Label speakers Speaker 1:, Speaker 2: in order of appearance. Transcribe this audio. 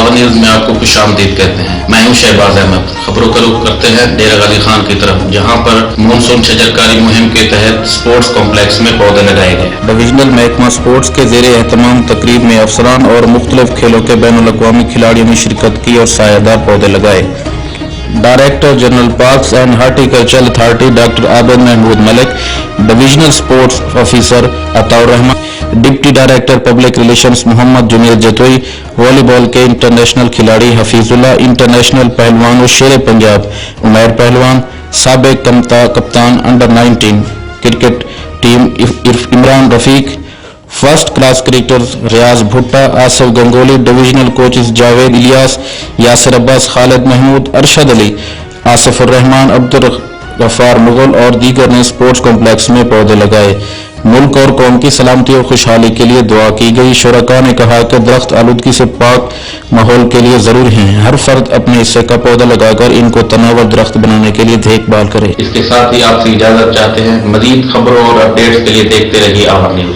Speaker 1: آون نیوز میں آپ کو خوش آمدید کہتے ہیں۔ میں ہوں شہباز احمد۔ خبروں کا رخ کرتے ہیں ڈیرہ غازی خان کی طرف، جہاں پر مونسون شجرکاری مہم کے تحت سپورٹس کمپلیکس میں پودے لگائے گئے۔ ڈویژنل محکمہ سپورٹس کے زیر اہتمام تقریب میں افسران اور مختلف کھیلوں کے بین الاقوامی کھلاڑیوں نے شرکت کی اور سایہ دار پودے لگائے۔ Director general parks and horticultural authority doctor Abid Mahmood Malik, divisional sports officer Ata ur-Rahman, deputy director public relations Muhammad Junaid Jatoi, volleyball کے انٹرنیشنل کھلاڑی حفیظ اللہ، انٹرنیشنل پہلوان و شیر پنجاب عمیر پہلوان، سابق کپتان انڈر 19 کرکٹ ٹیم عمران رفیق، فرسٹ کلاس کرکٹر ریاض بھٹا، آصف گنگولی، ڈویژنل کوچز جاوید الیاس، یاسر عباس، خالد محمود، ارشد علی، آصف الرحمان، عبدالغفار مغل اور دیگر نے سپورٹس کمپلیکس میں پودے لگائے۔ ملک اور قوم کی سلامتی اور خوشحالی کے لیے دعا کی گئی۔ شرکاء نے کہا کہ درخت آلودگی سے پاک ماحول کے لیے ضروری ہیں۔ ہر فرد اپنے حصے کا پودا لگا کر ان کو تناور درخت بنانے کے لیے دیکھ بھال کرے۔ اس کے ساتھ ہی آپ سے اجازت چاہتے ہیں۔ مزید خبروں اور اپڈیٹس کے لیے دیکھتے رہیے آون نیوز۔